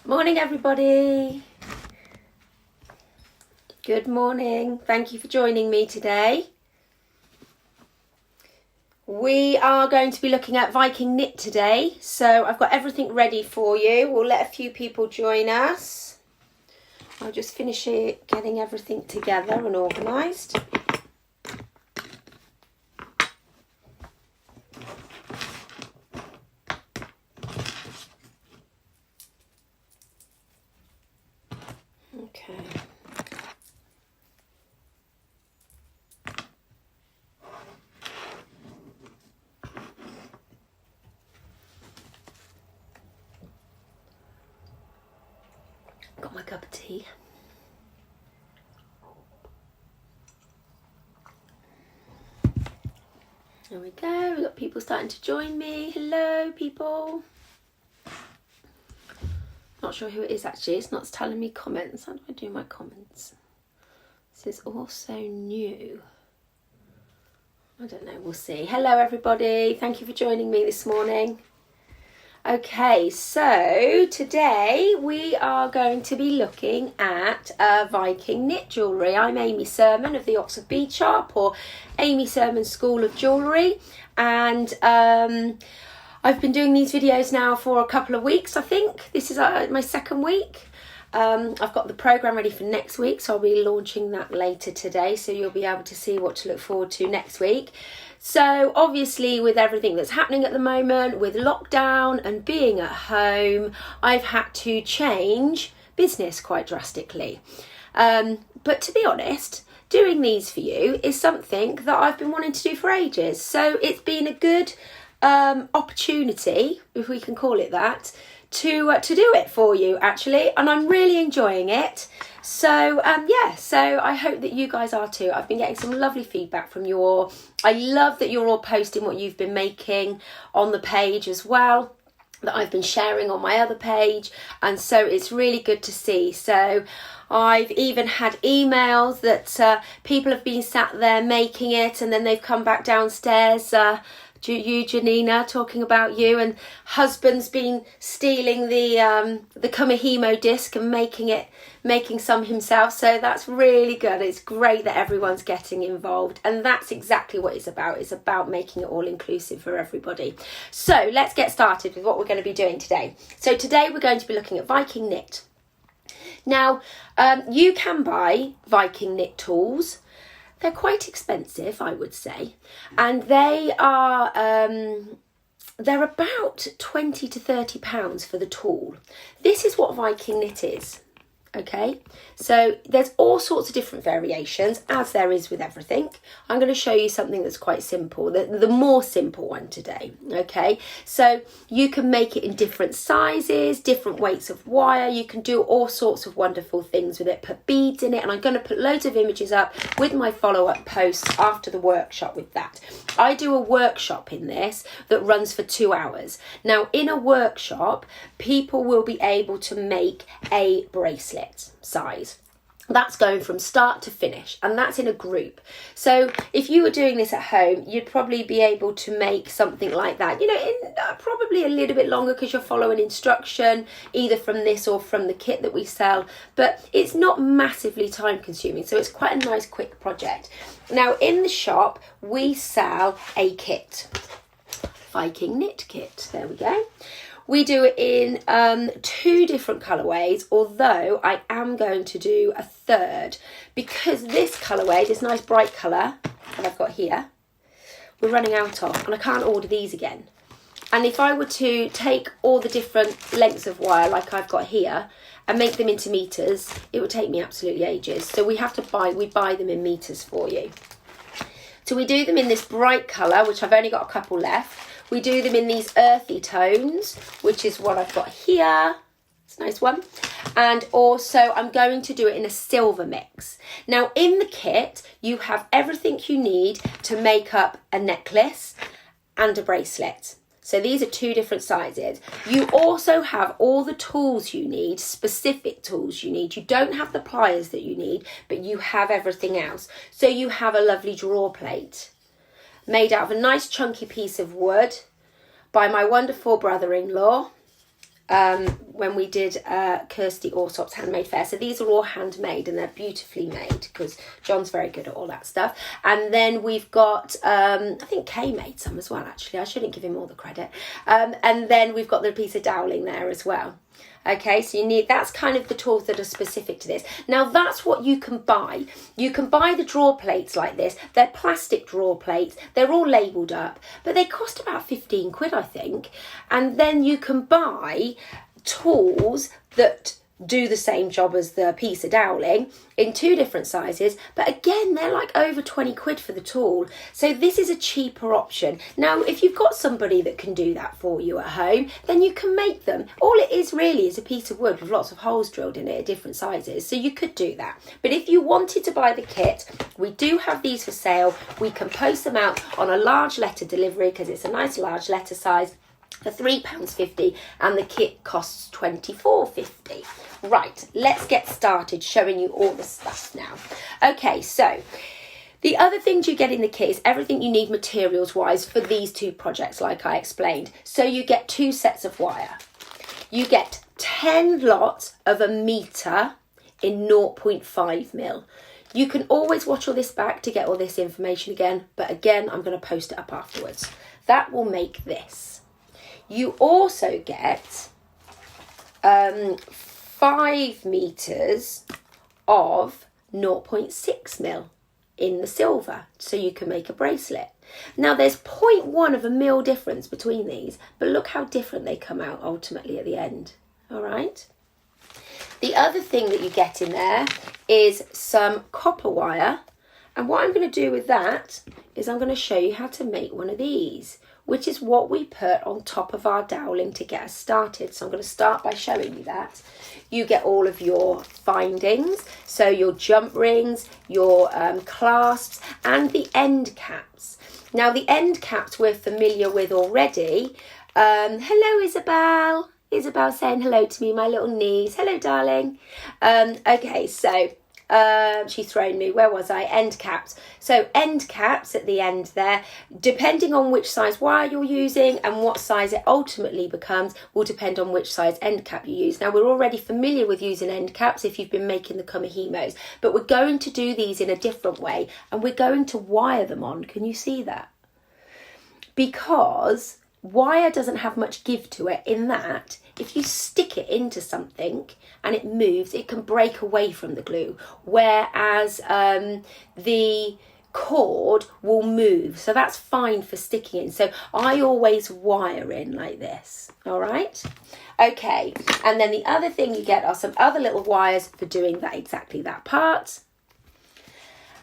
Morning everybody. Good morning. Thank you for joining me today. We are going to be looking at Viking Knit today. So I've got everything ready for you. We'll let a few people join us. I'll just finish it, getting everything together and organised. Okay. Got my cup of tea. There we go. We've got people starting to join me. Hello, people. Not sure who it is actually. It's not telling me comments. How do I do my comments? This is also new. I don't know. We'll see. Hello, everybody. Thank you for joining me this morning. Okay, so today we are going to be looking at Viking knit jewellery. I'm Amy Surman of the Oxford Bead Shop, or Amy Surman School of Jewellery, and I've been doing these videos now for a couple of weeks. I think this is my second week. I've got the programme ready for next week, so I'll be launching that later today, so you'll be able to see what to look forward to next week. So obviously with everything that's happening at the moment, with lockdown and being at home, I've had to change business quite drastically. But to be honest, doing these for you is something that I've been wanting to do for ages. So it's been a good opportunity, if we can call it that, to do it for you actually, and I'm really enjoying it. So so I hope that you guys are too. I've been getting some lovely feedback from you all. I love that you're all posting what you've been making on the page as well, that I've been sharing on my other page, and so it's really good to see. So I've even had emails that people have been sat there making it, and then they've come back downstairs, you Janina, talking about you, and husband's been stealing the Kumahimo disc and making some himself. So that's really good. It's great that everyone's getting involved, and that's exactly what it's about. It's about making it all inclusive for everybody. So let's get started with what we're going to be doing today. So today we're going to be looking at Viking Knit. Now you can buy Viking Knit tools. They're quite expensive, I would say, and they are they're about £20 to £30 for the tool. This is what Viking Knit is. Okay, so there's all sorts of different variations, as there is with everything. I'm going to show you something that's quite simple, the more simple one today. Okay, so you can make it in different sizes, different weights of wire. You can do all sorts of wonderful things with it, put beads in it, and I'm going to put loads of images up with my follow-up posts after the workshop with that. I do a workshop in this that runs for 2 hours. Now, in a workshop, people will be able to make a bracelet size. That's going from start to finish, and that's in a group. So if you were doing this at home, you'd probably be able to make something like that, you know, in probably a little bit longer, because you're following instruction either from this or from the kit that we sell, but it's not massively time consuming, so it's quite a nice quick project. Now in the shop we sell a kit, Viking Knit Kit. There we go. We do it in 2 different colourways, although I am going to do a third, because this colourway, this nice bright colour that I've got here, we're running out of, and I can't order these again. And if I were to take all the different lengths of wire like I've got here and make them into meters, it would take me absolutely ages. So we buy them in meters for you. So we do them in this bright colour, which I've only got a couple left. We do them in these earthy tones, which is what I've got here. It's a nice one. And also I'm going to do it in a silver mix. Now in the kit, you have everything you need to make up a necklace and a bracelet. So these are 2 different sizes. You also have all the tools you need, specific tools you need. You don't have the pliers that you need, but you have everything else. So you have a lovely drawer plate made out of a nice chunky piece of wood by my wonderful brother-in-law. when we did Kirsty Orsop's handmade fair. So these are all handmade and they're beautifully made because John's very good at all that stuff. And then we've got, I think Kay made some as well, actually. I shouldn't give him all the credit. And then we've got the piece of Dowling there as well. Okay, so that's kind of the tools that are specific to this. Now that's what you can buy. You can buy the drawer plates like this. They're plastic drawer plates. They're all labelled up, but they cost about 15 quid, I think. And then you can buy tools that do the same job as the piece of Dowling in 2 different sizes, but again they're like over 20 quid for the tool. So this is a cheaper option. Now if you've got somebody that can do that for you at home, then you can make them. All it is really is a piece of wood with lots of holes drilled in it at different sizes, so you could do that. But if you wanted to buy the kit, we do have these for sale. We can post them out on a large letter delivery because it's a nice large letter size for £3.50, and the kit costs £24.50. Right, let's get started showing you all the stuff now. Okay, so the other things you get in the kit is everything you need materials wise for these 2 projects, like I explained. So you get 2 sets of wire. You get 10 lots of 1 metre in 0.5 mil. You can always watch all this back to get all this information again, but again I'm going to post it up afterwards. That will make this. You also get 5 metres of 0.6 mil in the silver, so you can make a bracelet. Now there's 0.1 of a mil difference between these, but look how different they come out ultimately at the end. All right. The other thing that you get in there is some copper wire, and what I'm going to do with that is I'm going to show you how to make one of these, which is what we put on top of our Dowling to get us started. So I'm going to start by showing you that. You get all of your findings, so your jump rings, your clasps, and the end caps. Now the end caps we're familiar with already. Hello Isabel. Isabel saying hello to me, my little niece. Hello darling. Okay, so she's thrown me. Where was I? End caps. So end caps at the end there, depending on which size wire you're using and what size it ultimately becomes, will depend on which size end cap you use. Now we're already familiar with using end caps if you've been making the kumihimos, but we're going to do these in a different way, and we're going to wire them on. Can you see that? Because wire doesn't have much give to it, in that if you stick it into something and it moves, it can break away from the glue, whereas the cord will move, so that's fine for sticking in. So I always wire in like this. All right, okay. And then the other thing you get are some other little wires for doing that, exactly that part,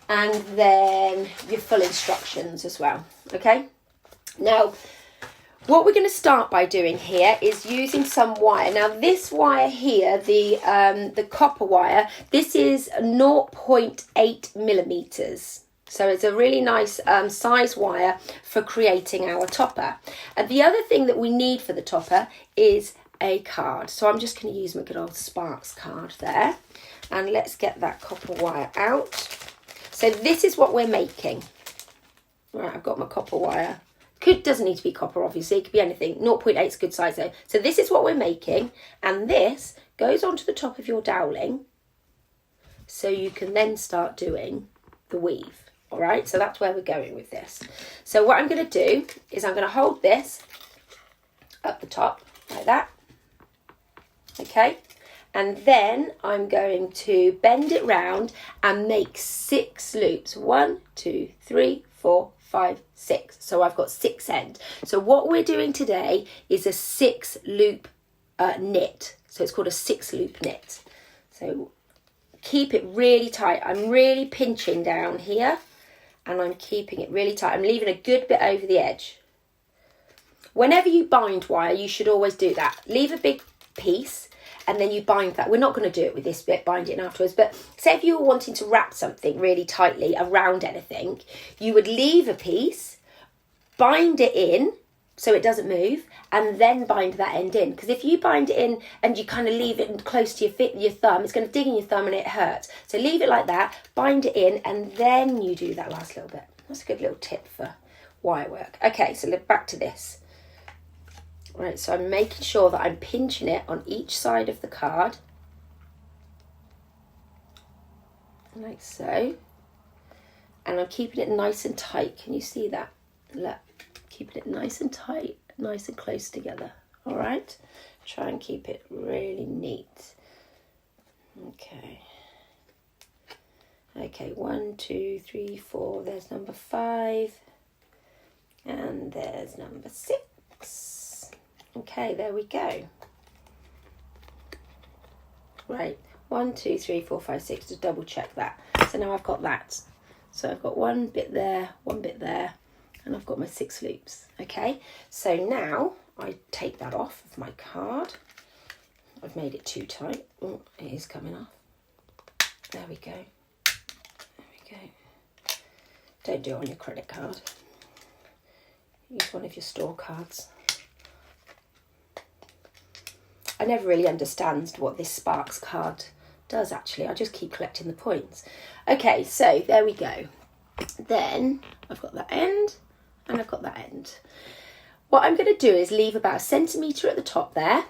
and then your full instructions as well. Okay, now what we're going to start by doing here is using some wire. Now this wire here, the copper wire, this is 0.8 millimeters. So it's a really nice size wire for creating our topper. And the other thing that we need for the topper is a card. So I'm just going to use my good old Sparks card there. And let's get that copper wire out. So this is what we're making. Right, I've got my copper wire. Doesn't need to be copper, obviously, it could be anything. 0.8 is a good size though. So this is what we're making, and this goes onto the top of your Dowling, so you can then start doing the weave. All right, so that's where we're going with this. So what I'm going to do is I'm going to hold this up the top like that, okay, and then I'm going to bend it round and make 6 loops. 1, 2, 3, 4, 5, 6. So I've got 6 ends. So what we're doing today is a 6 loop knit. So it's called a 6 loop knit. So keep it really tight. I'm really pinching down here and I'm keeping it really tight. I'm leaving a good bit over the edge. Whenever you bind wire, you should always do that. Leave a big piece and then you bind that. We're not going to do it with this bit, bind it in afterwards, but say if you were wanting to wrap something really tightly around anything, you would leave a piece, bind it in so it doesn't move, and then bind that end in. Because if you bind it in and you kind of leave it close to your thumb, it's going to dig in your thumb and it hurts. So leave it like that, bind it in, and then you do that last little bit. That's a good little tip for wire work. Okay, so back to this. Right, so I'm making sure that I'm pinching it on each side of the card. Like so. And I'm keeping it nice and tight. Can you see that? Look, keeping it nice and tight, nice and close together. All right? Try and keep it really neat. Okay. Okay, 1, 2, 3, 4. There's number 5. And there's number 6. Okay, there we go. Right, 1, 2, 3, 4, 5, 6, to double check that. So now I've got that. So I've got one bit there, and I've got my 6 loops. Okay, so now I take that off of my card. I've made it too tight. Oh, it is coming off. There we go. There we go. Don't do it on your credit card. Use one of your store cards. I never really understand what this Sparks card does actually. I just keep collecting the points. Okay, so there we go. Then I've got that end and I've got that end. What I'm going to do is leave about 1 centimetre at the top there,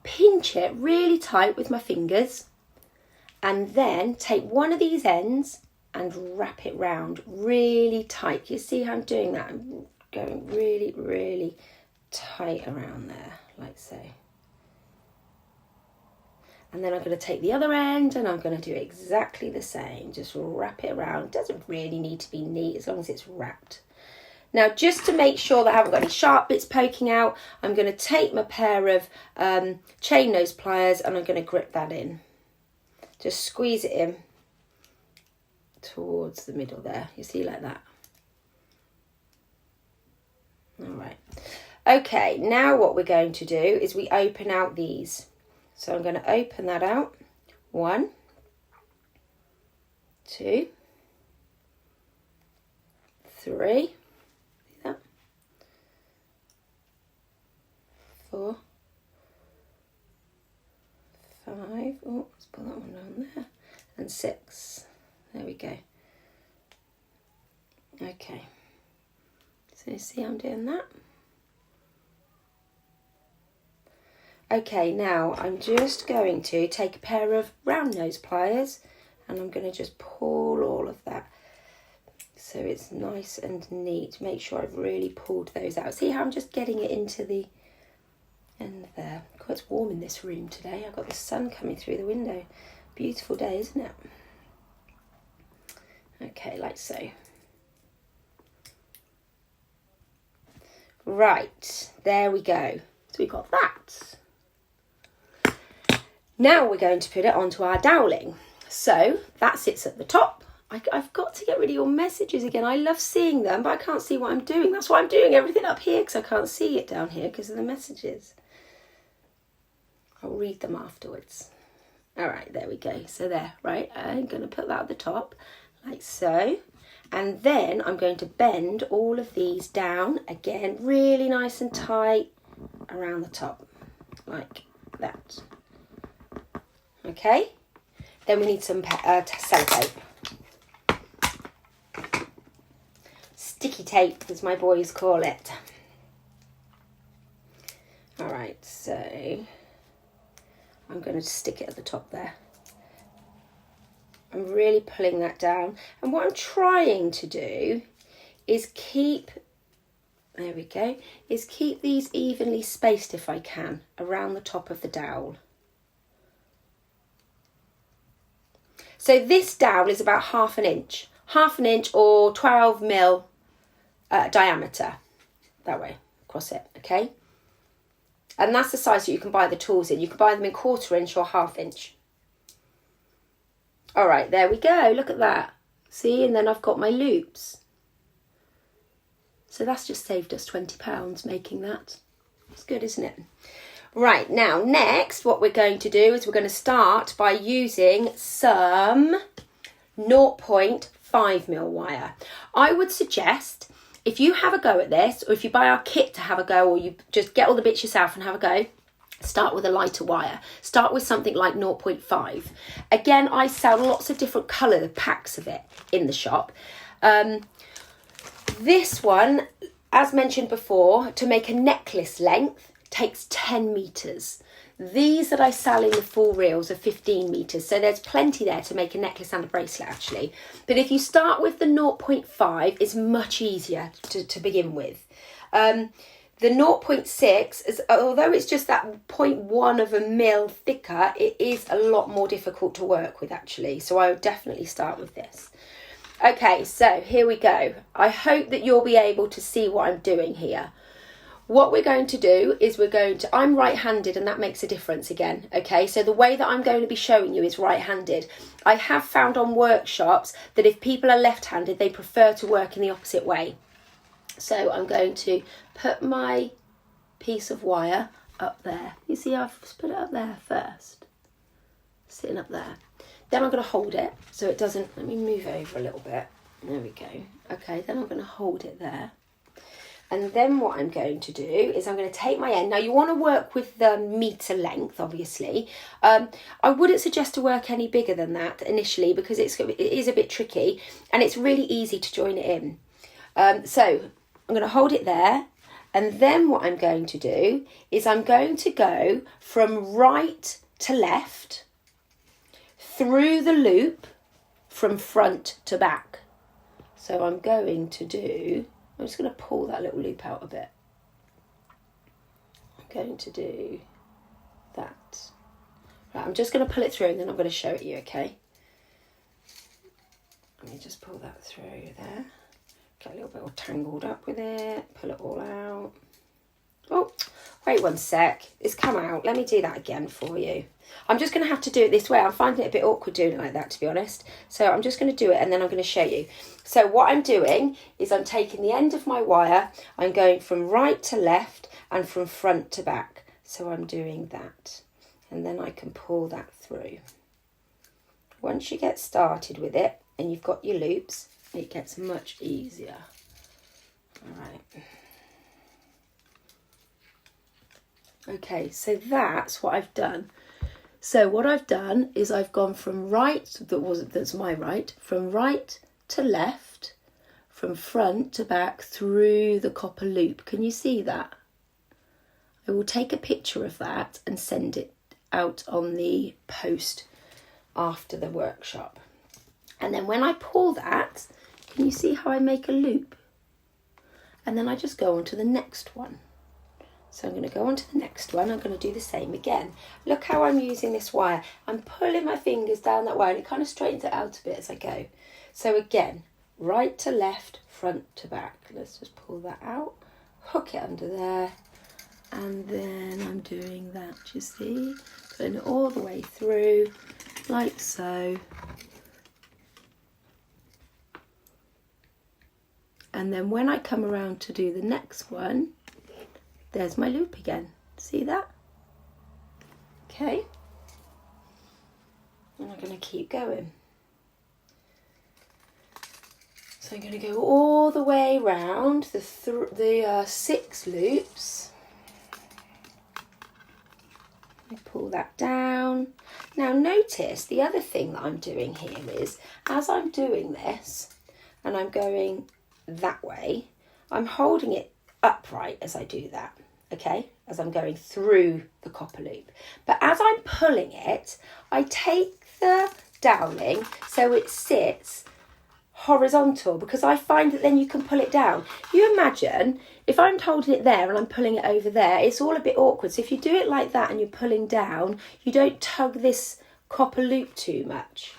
pinch it really tight with my fingers, and then take one of these ends and wrap it round really tight. You see how I'm doing that? I'm going really, really tight around there, like so. And then I'm going to take the other end and I'm going to do exactly the same. Just wrap it around. It doesn't really need to be neat as long as it's wrapped. Now, just to make sure that I haven't got any sharp bits poking out, I'm going to take my pair of chain nose pliers and I'm going to grip that in. Just squeeze it in towards the middle there. You see, like that. All right. Okay, now what we're going to do is we open out these. So I'm going to open that out. 1, 2, 3, see that? 4, 5, oh, let's put that one down there, and 6. There we go. Okay, so you see I'm doing that. Okay, now I'm just going to take a pair of round nose pliers and I'm going to just pull all of that so it's nice and neat. Make sure I've really pulled those out. See how I'm just getting it into the end there. God, it's warm in this room today. I've got the sun coming through the window. Beautiful day, isn't it? Okay, like so. Right, there we go. So we got that. Now we're going to put it onto our Dowling. So that sits at the top. I've got to get rid of your messages again. I love seeing them, but I can't see what I'm doing. That's why I'm doing everything up here, because I can't see it down here because of the messages. I'll read them afterwards. All right, there we go. So there, right? I'm going to put that at the top, like so. And then I'm going to bend all of these down, again, really nice and tight around the top, like that. Okay, then we need some sellotape. Sticky tape, as my boys call it. All right, so I'm going to stick it at the top there. I'm really pulling that down. And what I'm trying to do is keep, there we go, is keep these evenly spaced if I can around the top of the dowel. So this dowel is about half an inch or 12 mil diameter, that way, across it, okay? And that's the size that you can buy the tools in. You can buy them in 1/4 inch or 1/2 inch. All right, there we go, look at that. See, and then I've got my loops. So that's just saved us £20 making that. It's good, isn't it? Right, now next what we're going to do is we're going to start by using some 0.5 mil wire. I would suggest if you have a go at this, or if you buy our kit to have a go, or you just get all the bits yourself and have a go, start with a lighter wire. Start with something like 0.5. Again, I sell lots of different colour packs of it in the shop. This one, as mentioned before, to make a necklace length, takes 10 meters. These that I sell in the full reels are 15 meters, so there's plenty there to make a necklace and a bracelet actually. But if you start with the 0.5, it's much easier to begin with. The 0.6, is, although it's just that 0.1 of a mil thicker, it is a lot more difficult to work with actually. So I would definitely start with this. Okay, so here we go. I hope that you'll be able to see what I'm doing here. What we're going to do is I'm right-handed, and that makes a difference again, okay? So the way that I'm going to be showing you is right-handed. I have found on workshops that if people are left-handed, they prefer to work in the opposite way. So I'm going to put my piece of wire up there. You see I've put it up there first, sitting up there. Then I'm going to hold it so it doesn't, let me move over a little bit. There we go. Okay, then I'm going to hold it there. And then what I'm going to do is I'm going to take my end. Now you want to work with the metre length, obviously. I wouldn't suggest to work any bigger than that initially because it is a bit tricky and it's really easy to join it in. So I'm going to hold it there. And then what I'm going to do is I'm going to go from right to left through the loop from front to back. So I'm going to do... I'm just going to pull that little loop out a bit. I'm going to do that. Right, I'm just going to pull it through and then I'm going to show it you, okay? Let me just pull that through there. Get a little bit all tangled up with it. Pull it all out. Oh, wait one sec. It's come out. Let me do that again for you. I'm just going to have to do it this way. I'm finding it a bit awkward doing it like that, to be honest. So I'm just going to do it and then I'm going to show you. So what I'm doing is I'm taking the end of my wire. I'm going from right to left and from front to back. So I'm doing that. And then I can pull that through. Once you get started with it and you've got your loops, it gets much easier. All right. Okay, so that's what I've done. So what I've done is I've gone from right, that's my right, from right to left, from front to back through the copper loop. Can you see that? I will take a picture of that and send it out on the post after the workshop. And then when I pull that, can you see how I make a loop? And then I just go on to the next one. So I'm going to go on to the next one. I'm going to do the same again. Look how I'm using this wire. I'm pulling my fingers down that wire and it kind of straightens it out a bit as I go. So again, right to left, front to back. Let's just pull that out, hook it under there, and then I'm doing that, you see? Putting it all the way through, like so. And then when I come around to do the next one, there's my loop again. See that? Okay. And I'm going to keep going. So I'm going to go all the way around the 6 loops. I pull that down. Now notice the other thing that I'm doing here is, as I'm doing this and I'm going that way, I'm holding it upright as I do that, okay, as I'm going through the copper loop. But as I'm pulling it, I take the Dowling so it sits horizontal, because I find that then you can pull it down. You imagine if I'm holding it there and I'm pulling it over there, it's all a bit awkward. So if you do it like that and you're pulling down, you don't tug this copper loop too much.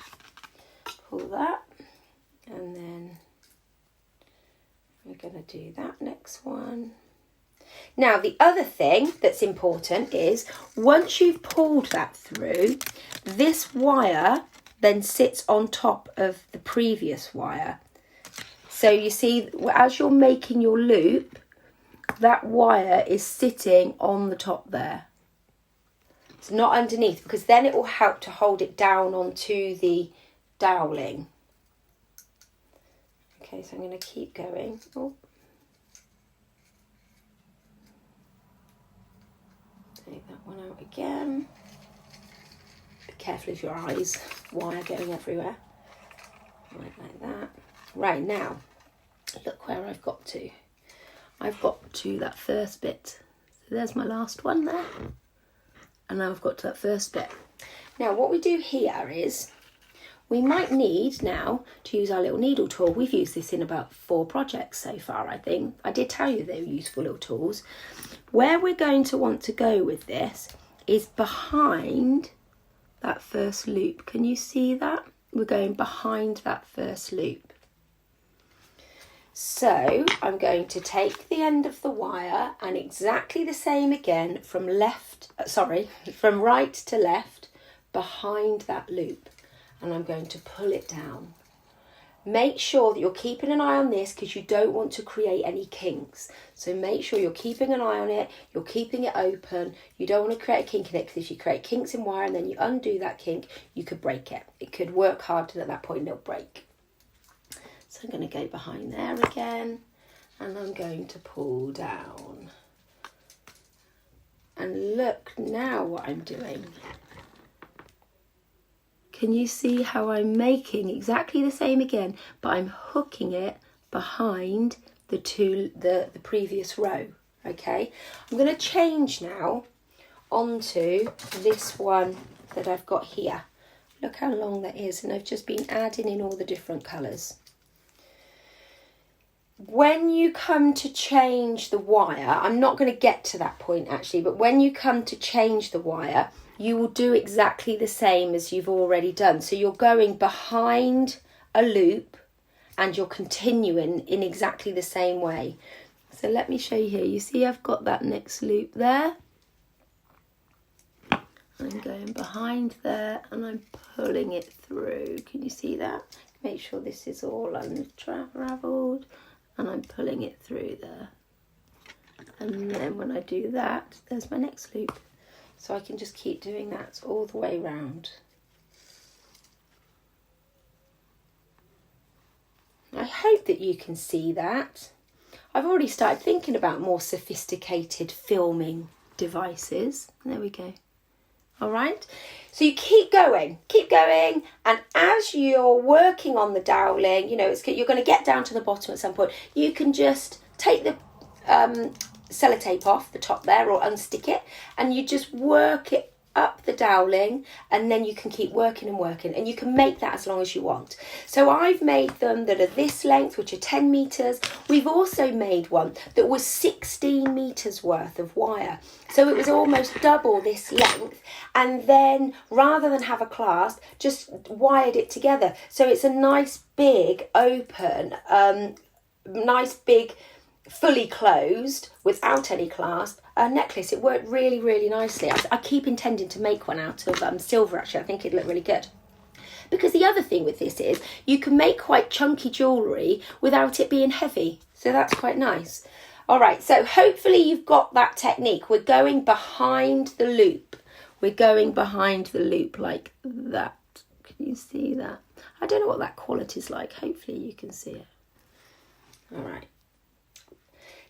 Pull that, and then we're going to do that next one. Now, the other thing that's important is once you've pulled that through, this wire then sits on top of the previous wire. So you see, as you're making your loop, that wire is sitting on the top there. It's not underneath, because then it will help to hold it down onto the Dowling. Okay, so I'm going to keep going. Oh. Take that one out again. Be careful of your eyes, wire going everywhere. Right, like that. Right, now, look where I've got to. I've got to that first bit. So there's my last one there. And now I've got to that first bit. Now what we do here is, we might need now to use our little needle tool. We've used this in about 4 projects so far, I think. I did tell you they were useful little tools. Where we're going to want to go with this is behind that first loop. Can you see that? We're going behind that first loop. So I'm going to take the end of the wire and exactly the same again from right to left behind that loop. And I'm going to pull it down. Make sure that you're keeping an eye on this because you don't want to create any kinks. So make sure you're keeping an eye on it, you're keeping it open. You don't want to create a kink in it, because if you create kinks in wire and then you undo that kink, you could break it. It could work hard and at that point it'll break. So I'm going to go behind there again and I'm going to pull down. And look now what I'm doing. Can you see how I'm making exactly the same again, but I'm hooking it behind the previous row, okay? I'm going to change now onto this one that I've got here. Look how long that is, and I've just been adding in all the different colours. When you come to change the wire, I'm not going to get to that point actually, but when you come to change the wire, you will do exactly the same as you've already done. So you're going behind a loop and you're continuing in exactly the same way. So let me show you here. You see I've got that next loop there. I'm going behind there and I'm pulling it through. Can you see that? Make sure this is all unraveled and I'm pulling it through there. And then when I do that, there's my next loop. So I can just keep doing that all the way round. I hope that you can see that. I've already started thinking about more sophisticated filming devices. There we go. All right. So you keep going, and as you're working on the doweling, you know, you're going to get down to the bottom at some point. You can just take the sellotape off the top there or unstick it, and you just work it up the doweling, and then you can keep working and you can make that as long as you want. So I've made them that are this length, which are 10 meters. We've also made one that was 16 meters worth of wire, so it was almost double this length, and then rather than have a clasp, just wired it together, so it's a nice big open fully closed without any clasp necklace. It worked really, really nicely. I keep intending to make one out of silver actually. I think it'd look really good. Because the other thing with this is you can make quite chunky jewellery without it being heavy. So that's quite nice. All right, so hopefully you've got that technique. We're going behind the loop. We're going behind the loop like that. Can you see that? I don't know what that quality is like. Hopefully you can see it. All right.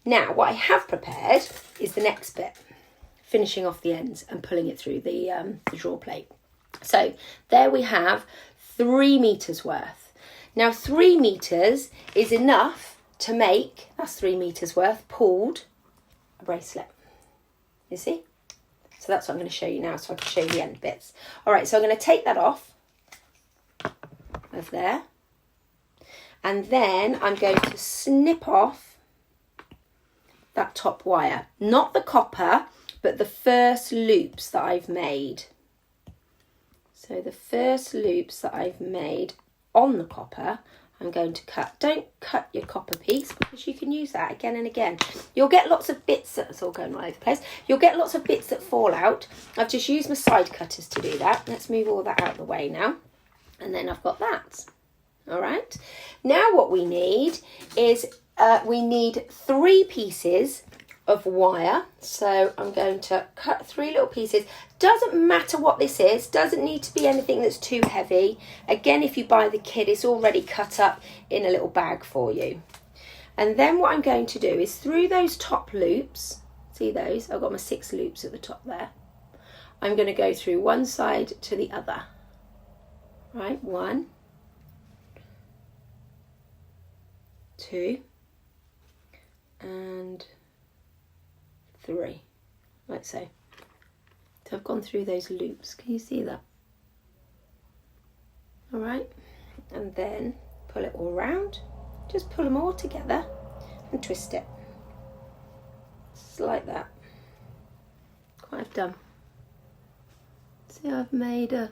Now, what I have prepared is the next bit, finishing off the ends and pulling it through the draw plate. So there we have 3 meters worth. Now 3 meters is enough to make, that's 3 meters worth, pulled a bracelet. You see? So that's what I'm going to show you now, so I can show you the end bits. All right, so I'm going to take that off of there. And then I'm going to snip off that top wire, not the copper, but the first loops that I've made. So the first loops that I've made on the copper, I'm going to cut. Don't cut your copper piece because you can use that again and again. You'll get lots of bits that, it's all going all over the place. You'll get lots of bits that fall out. I've just used my side cutters to do that. Let's move all that out of the way now. And then I've got that. All right. Now what we need is we need 3 pieces of wire. So I'm going to cut 3 little pieces. Doesn't matter what this is, doesn't need to be anything that's too heavy. Again, if you buy the kit, it's already cut up in a little bag for you. And then what I'm going to do is through those top loops, see those? I've got my 6 loops at the top there. I'm going to go through one side to the other. Right, 1, 2, and 3. like so. So I've gone through those loops. Can you see that? All right, and then pull it all round. Just pull them all together and twist it. Just like that. What I've done. See, I've made a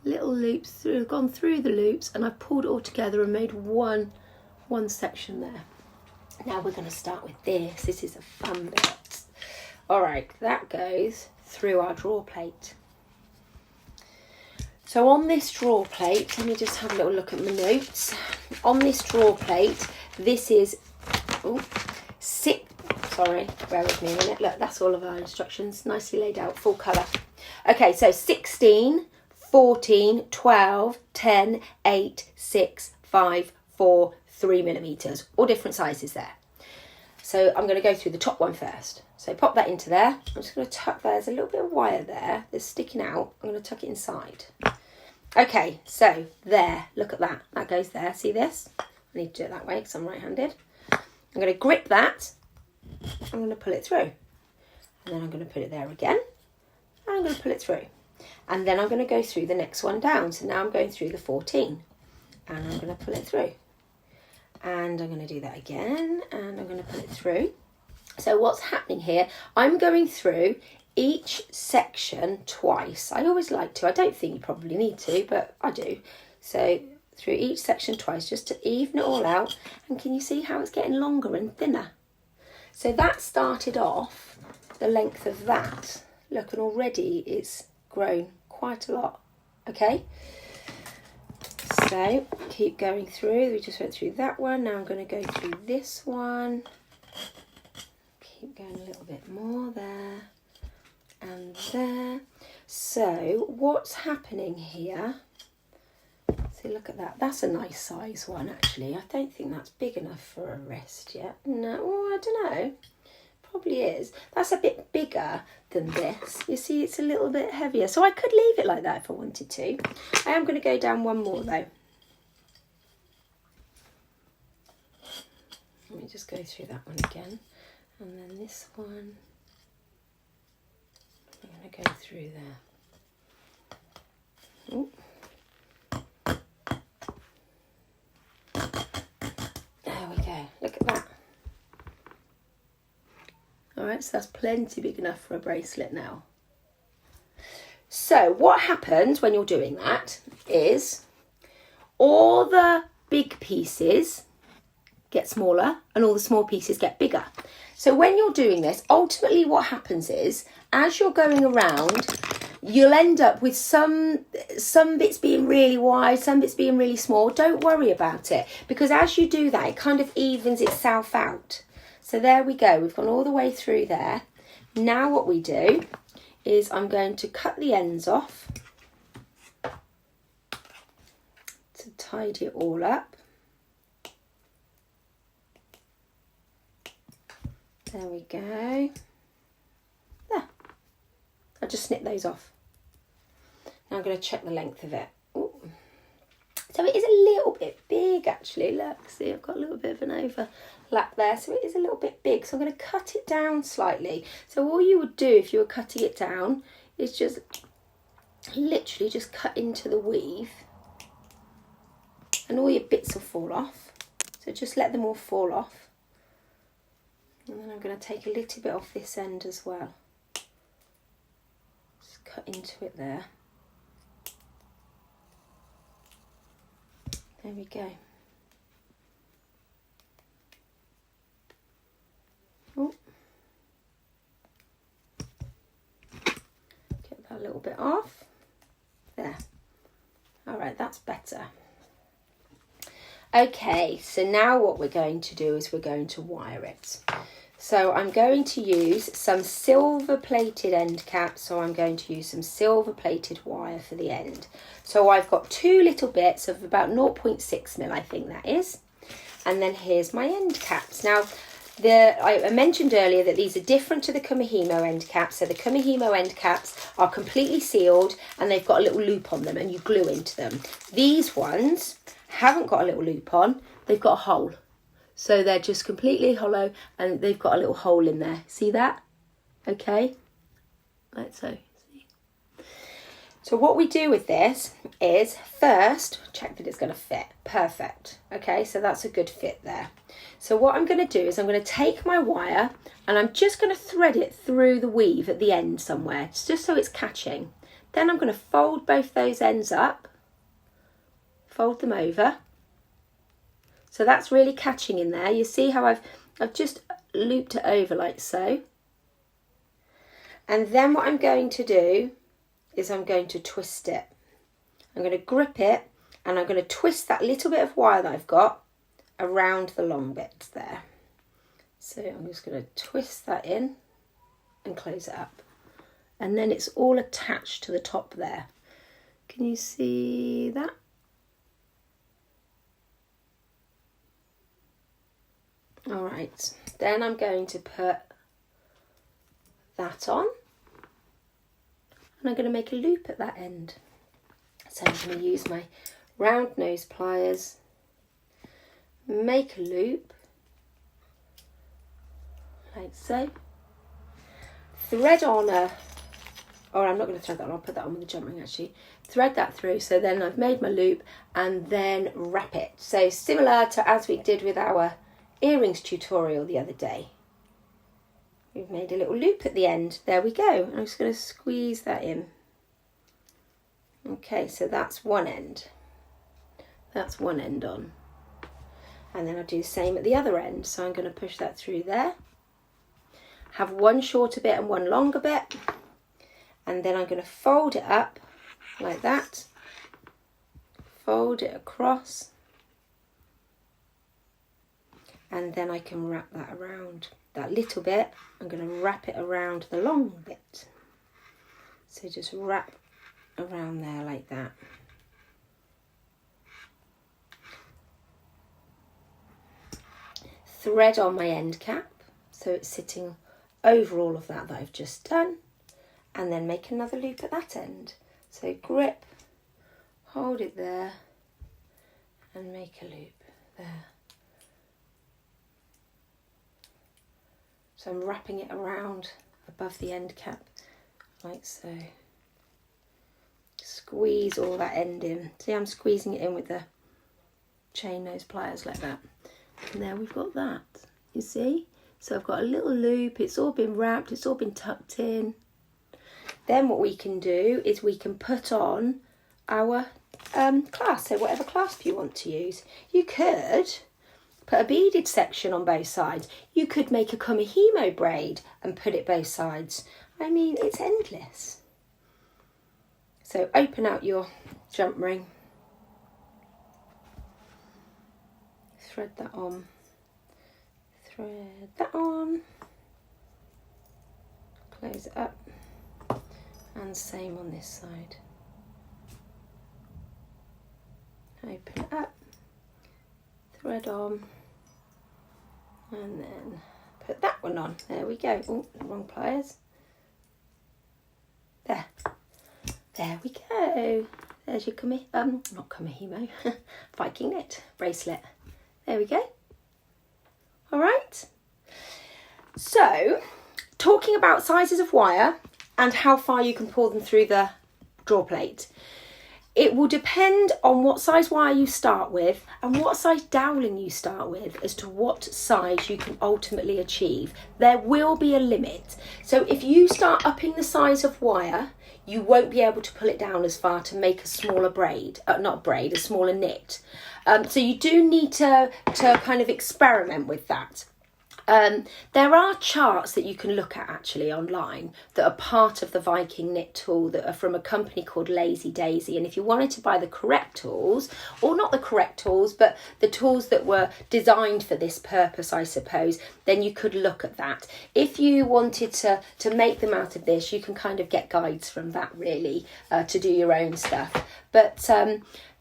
little loops through, gone through the loops, and I've pulled it all together and made one section there. Now we're going to start with this. This is a fun bit. All right, that goes through our drawer plate. So on this drawer plate, let me just have a little look at my notes. On this drawer plate, this is sorry, bear with me a minute. Look, that's all of our instructions, nicely laid out, full colour. Okay, so 16, 14, 12, 10, 8, 6, 5, 4, 3 millimetres, all different sizes there. So I'm going to go through the top one first. So pop that into there. I'm just going to tuck, there's a little bit of wire there that's sticking out. I'm going to tuck it inside. Okay, so there, look at that. That goes there, see this? I need to do it that way because I'm right-handed. I'm going to grip that. I'm going to pull it through. And then I'm going to put it there again. And I'm going to pull it through. And then I'm going to go through the next one down. So now I'm going through the 14. And I'm going to pull it through. And I'm going to do that again. And I'm going to pull it through. So what's happening here, I'm going through each section twice. I always like to. I don't think you probably need to, but I do. So through each section twice, just to even it all out. And can you see how it's getting longer and thinner? So that started off the length of that. Look, and already it's grown quite a lot. Okay, so keep going through. We just went through that one. Now I'm going to go through this one. Keep going a little bit more there and there. So what's happening here? See, look at that. That's a nice size one, actually. I don't think that's big enough for a wrist yet. No, I don't know. Probably is. That's a bit bigger than this. You see, it's a little bit heavier. So I could leave it like that if I wanted to. I am going to go down one more, though. Let me just go through that one again. And then this one. I'm going to go through there. Ooh. There we go, look at that. All right, so that's plenty big enough for a bracelet now. So what happens when you're doing that is all the big pieces get smaller and all the small pieces get bigger. So when you're doing this, ultimately what happens is, as you're going around, you'll end up with some bits being really wide, some bits being really small. Don't worry about it, because as you do that, it kind of evens itself out. So there we go. We've gone all the way through there. Now what we do is I'm going to cut the ends off to tidy it all up. There we go. There. I'll just snip those off. Now I'm going to check the length of it. Ooh. So it is a little bit big, actually. Look, see, I've got a little bit of an overlap there. So it is a little bit big. So I'm going to cut it down slightly. So all you would do if you were cutting it down is just literally just cut into the weave. And all your bits will fall off. So just let them all fall off. And then I'm going to take a little bit off this end as well. Just cut into it there. There we go. Oh. Get that little bit off. There. All right, that's better. Okay, so now what we're going to do is we're going to wire it. So I'm going to use some silver plated end caps. So I'm going to use some silver plated wire for the end. So I've got two little bits of about 0.6 mil, I think that is. And then here's my end caps. Now, I mentioned earlier that these are different to the Kumihimo end caps. So the Kumihimo end caps are completely sealed and they've got a little loop on them and you glue into them. These ones haven't got a little loop on, they've got a hole. So they're just completely hollow and they've got a little hole in there. See that? okay, like so. So what we do with this is first check that it's going to fit. Perfect. Okay, so that's a good fit there. So what I'm going to do is I'm going to take my wire and I'm just going to thread it through the weave at the end somewhere, just so it's catching. Then I'm going to fold both those ends up, fold them over. So that's really catching in there. You see how I've just looped it over like so. And then what I'm going to do is I'm going to twist it. I'm going to grip it and I'm going to twist that little bit of wire that I've got around the long bits there. So I'm just going to twist that in and close it up. And then it's all attached to the top there. Can you see that? All right, then I'm going to put that on. And I'm going to make a loop at that end. So I'm going to use my round nose pliers, make a loop, like so. Thread on I'm not going to thread that on, I'll put that on with the jump ring actually. Thread that through, so then I've made my loop and then wrap it. So similar to as we did with our earrings tutorial the other day. We've made a little loop at the end. There we go. I'm just going to squeeze that in. Okay, so that's one end. That's one end on. And then I'll do the same at the other end. So I'm going to push that through there. Have one shorter bit and one longer bit. And then I'm going to fold it up like that. Fold it across. And then I can wrap that around. That little bit, I'm going to wrap it around the long bit. So just wrap around there like that. Thread on my end cap, so it's sitting over all of that I've just done. And then make another loop at that end. So grip, hold it there, and make a loop there. So I'm wrapping it around above the end cap, like so. Squeeze all that end in. See, I'm squeezing it in with the chain nose pliers like that. And there we've got that, you see? So I've got a little loop, it's all been wrapped, it's all been tucked in. Then what we can do is we can put on our clasp, so whatever clasp you want to use. You could put a beaded section on both sides. You could make a kumihimo braid and put it both sides. I mean, it's endless. So open out your jump ring. Thread that on. Thread that on. Close it up. And same on this side. Open it up. Thread on. And then put that one on. There we go. Oh, wrong pliers. There. There we go. There's your not kumihimo, Viking Knit bracelet. There we go. All right. So, talking about sizes of wire and how far you can pull them through the draw plate. It will depend on what size wire you start with and what size dowling you start with as to what size you can ultimately achieve. There will be a limit. So if you start upping the size of wire, you won't be able to pull it down as far to make a smaller braid, a smaller knit. So you do need to kind of experiment with that. There are charts that you can look at actually online that are part of the Viking Knit tool that are from a company called Lazy Daisy. And if you wanted to buy the correct tools, or not the correct tools, but the tools that were designed for this purpose, I suppose, then you could look at that. If you wanted to make them out of this, you can kind of get guides from that really to do your own stuff. But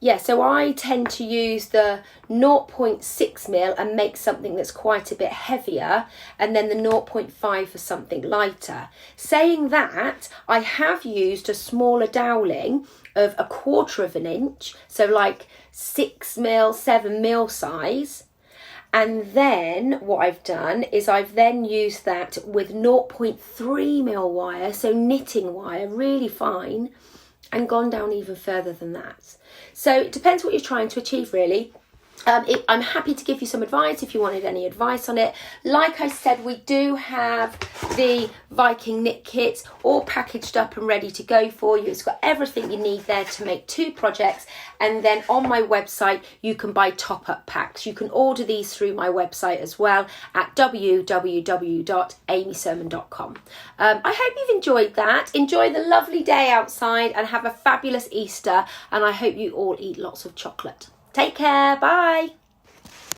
yeah, so I tend to use the 0.6mm and make something that's quite a bit heavier, and then the 0.5 for something lighter. Saying that, I have used a smaller dowling of 1/4 of an inch, so like 6mm, 7mm size, And then what I've done is I've then used that with 0.3 mil wire, so knitting wire, really fine, and gone down even further than that. So it depends what you're trying to achieve, really. I'm happy to give you some advice if you wanted any advice on it. Like I said, we do have the Viking Knit Kits all packaged up and ready to go for you. It's got everything you need there to make 2 projects. And then on my website, you can buy top-up packs. You can order these through my website as well at www.amysurman.com. I hope you've enjoyed that. Enjoy the lovely day outside and have a fabulous Easter. And I hope you all eat lots of chocolate. Take care. Bye.